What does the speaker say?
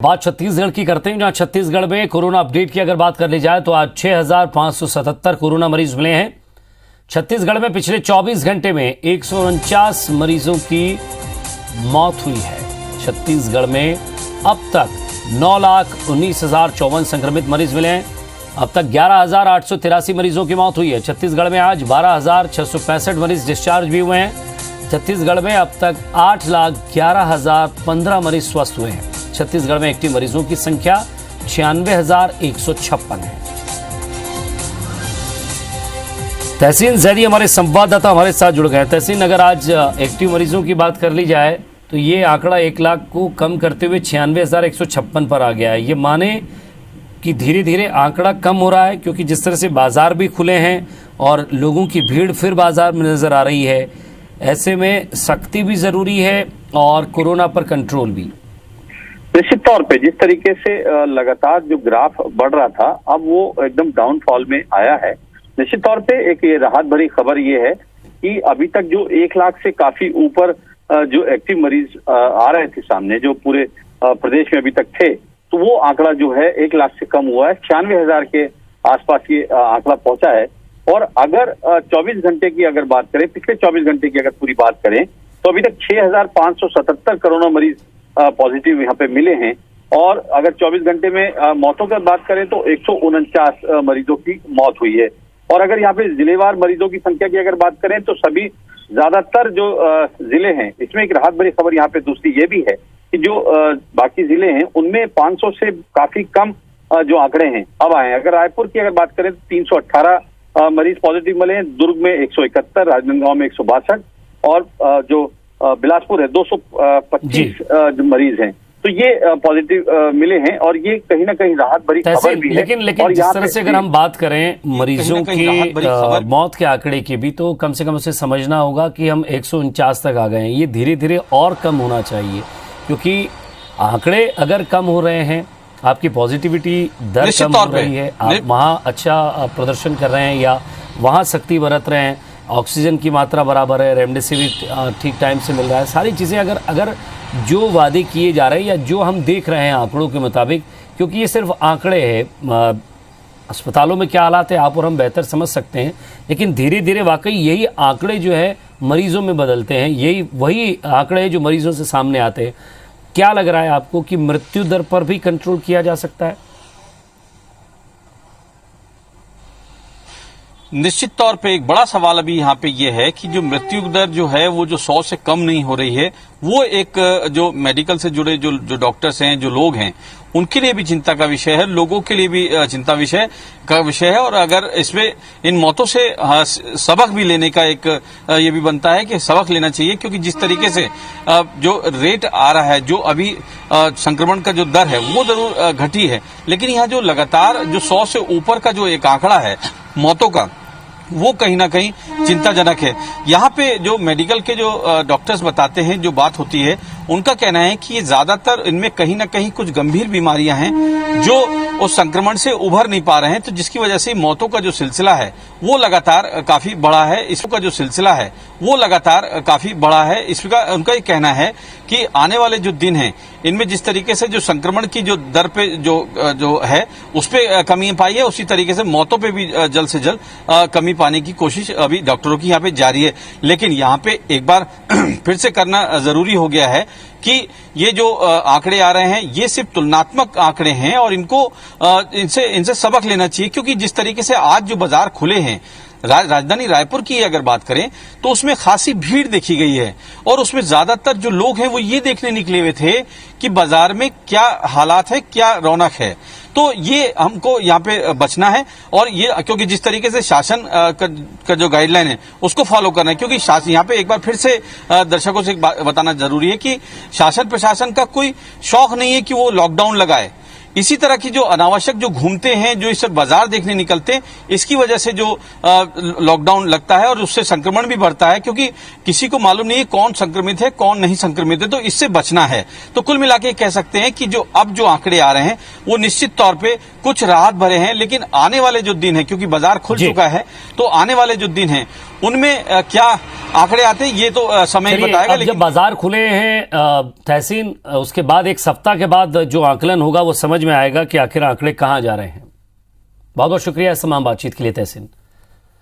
बात छत्तीसगढ़ की करते हैं, जहां छत्तीसगढ़ में कोरोना अपडेट की अगर बात कर ली जाए तो आज 6,577 कोरोना मरीज मिले हैं। छत्तीसगढ़ में पिछले 24 घंटे में 149 मरीजों की मौत हुई है। छत्तीसगढ़ में अब तक 9,19,054 संक्रमित मरीज मिले हैं। अब तक 11,883 मरीजों की मौत हुई है। छत्तीसगढ़ में आज 12,665 मरीज डिस्चार्ज भी हुए हैं। छत्तीसगढ़ में अब तक 8,11,015 मरीज स्वस्थ हुए हैं। छत्तीसगढ़ में एक्टिव मरीजों की संख्या 96,156 है। तहसीन जैदी हमारे संवाददाता हमारे साथ जुड़ गए। तहसीन, अगर आज एक्टिव मरीजों की बात कर ली जाए तो ये आंकड़ा 1 लाख को कम करते हुए 96,156 पर आ गया है। ये माने कि धीरे धीरे आंकड़ा कम हो रहा है, क्योंकि जिस तरह से बाजार भी खुले हैं और लोगों की भीड़ फिर बाजार में नजर आ रही है, ऐसे में सख्ती भी जरूरी है और कोरोना पर कंट्रोल भी। निश्चित तौर पे जिस तरीके से लगातार जो ग्राफ बढ़ रहा था, अब वो एकदम डाउनफॉल में आया है। निश्चित तौर पे एक ये राहत भरी खबर ये है कि अभी तक जो 1 लाख से काफी ऊपर जो एक्टिव मरीज आ रहे थे सामने, जो पूरे प्रदेश में अभी तक थे, तो वो आंकड़ा जो है 1 लाख से कम हुआ है। 96,000 के आसपास ये आंकड़ा पहुंचा है। और अगर 24 घंटे की अगर बात करें, पिछले 24 घंटे की अगर पूरी बात करें, तो अभी तक 6,577 कोरोना मरीज पॉजिटिव यहाँ पे मिले हैं। और अगर 24 घंटे में मौतों की बात करें तो 149 मरीजों की मौत हुई है। और अगर यहाँ पे जिलेवार मरीजों की संख्या की अगर बात करें तो सभी ज्यादातर जो जिले हैं, इसमें एक राहत भरी खबर यहाँ पे दूसरी ये भी है कि जो बाकी जिले हैं उनमें 500 से काफी कम जो आंकड़े हैं अब आए हैं। अगर रायपुर की अगर बात करें तो 318 मरीज पॉजिटिव मिले हैं, दुर्ग में 171, राजनांदगांव में 162 और जो बिलासपुर है 225 मरीज हैं। तो ये पॉजिटिव मिले हैं और ये कहीं ना कहीं राहत भरी खबर भी है। लेकिन जिस तरह से अगर हम बात करें मरीजों की मौत के आंकड़े की भी, तो कम से कम उसे समझना होगा कि हम 149 तक आ गए हैं। ये धीरे धीरे और कम होना चाहिए, क्योंकि आंकड़े अगर कम हो रहे हैं, आपकी पॉजिटिविटी दर कम हो रही है, आप वहाँ अच्छा प्रदर्शन कर रहे हैं या वहाँ सख्ती बरत रहे हैं, ऑक्सीजन की मात्रा बराबर है, रेमडेसिविर ठीक टाइम से मिल रहा है, सारी चीज़ें अगर जो वादे किए जा रहे हैं या जो हम देख रहे हैं आंकड़ों के मुताबिक, क्योंकि ये सिर्फ आंकड़े हैं, अस्पतालों में क्या हालात है आप और हम बेहतर समझ सकते हैं, लेकिन धीरे धीरे वाकई यही आंकड़े जो है मरीजों में बदलते हैं, यही वही आंकड़े हैं जो मरीजों से सामने आते हैं। क्या लग रहा है आपको कि मृत्यु दर पर भी कंट्रोल किया जा सकता है? निश्चित तौर पे एक बड़ा सवाल अभी यहाँ पे ये है कि जो मृत्यु दर जो है वो जो 100 से कम नहीं हो रही है, वो एक जो मेडिकल से जुड़े जो डॉक्टर्स हैं, जो लोग हैं, उनके लिए भी चिंता का विषय है, लोगों के लिए भी चिंता का विषय है। और अगर इसमें इन मौतों से सबक भी लेने का एक ये भी बनता है कि सबक लेना चाहिए, क्योंकि जिस तरीके से जो रेट आ रहा है, जो अभी संक्रमण का जो दर है वो जरूर घटी है, लेकिन यहाँ जो लगातार जो 100 से ऊपर का जो एक आंकड़ा है मौतों का, वो कहीं ना कहीं चिंताजनक है। यहाँ पे जो मेडिकल के जो डॉक्टर्स बताते हैं, जो बात होती है, उनका कहना है कि ये ज्यादातर इनमें कहीं ना कहीं कुछ गंभीर बीमारियां हैं जो उस संक्रमण से उभर नहीं पा रहे हैं, तो जिसकी वजह से मौतों का जो सिलसिला है वो लगातार काफी बड़ा है। इसका जो सिलसिला है वो लगातार काफी बड़ा है। इसका उनका ये कहना है कि आने वाले जो दिन हैं, इनमें जिस तरीके से जो संक्रमण की जो दर पे जो है उस पे कमी पाई है, उसी तरीके से मौतों पे भी जल्द से जल्द कमी पाने की कोशिश अभी डॉक्टरों की यहाँ पे जारी है। लेकिन यहाँ पे एक बार फिर से करना जरूरी हो गया है कि ये जो आंकड़े आ रहे हैं ये सिर्फ तुलनात्मक आंकड़े हैं और इनको इनसे सबक लेना चाहिए, क्योंकि जिस तरीके से आज जो बाजार खुले हैं, राजधानी रायपुर की अगर बात करें तो उसमें खासी भीड़ देखी गई है और उसमें ज्यादातर जो लोग हैं वो ये देखने निकले हुए थे कि बाजार में क्या हालात है, क्या रौनक है। तो ये हमको यहाँ पे बचना है और ये क्योंकि जिस तरीके से शासन का जो गाइडलाइन है उसको फॉलो करना है, क्योंकि शासन यहाँ पे एक बार फिर से दर्शकों से एक बात बताना जरूरी है कि शासन प्रशासन का कोई शौक नहीं है कि वो लॉकडाउन लगाए। इसी तरह की जो अनावश्यक जो घूमते हैं, जो इस बाजार देखने निकलते हैं, इसकी वजह से जो लॉकडाउन लगता है और उससे संक्रमण भी बढ़ता है, क्योंकि किसी को मालूम नहीं है कौन संक्रमित है कौन नहीं संक्रमित है, तो इससे बचना है। तो कुल मिला के कह सकते हैं कि जो अब जो आंकड़े आ रहे हैं वो निश्चित तौर पे कुछ राहत भरे हैं, लेकिन आने वाले जो दिन है, क्योंकि बाजार खुल चुका है, तो आने वाले जो दिन है उनमें क्या आंकड़े आते हैं, ये तो समय ही चलिए, बताएगा। अब जब लेकिन बाजार खुले हैं तहसीन, उसके बाद एक सप्ताह के बाद जो आकलन होगा वो समझ में आएगा कि आखिर आंकड़े कहाँ जा रहे हैं। बहुत बहुत शुक्रिया इस तमाम बातचीत के लिए तहसीन।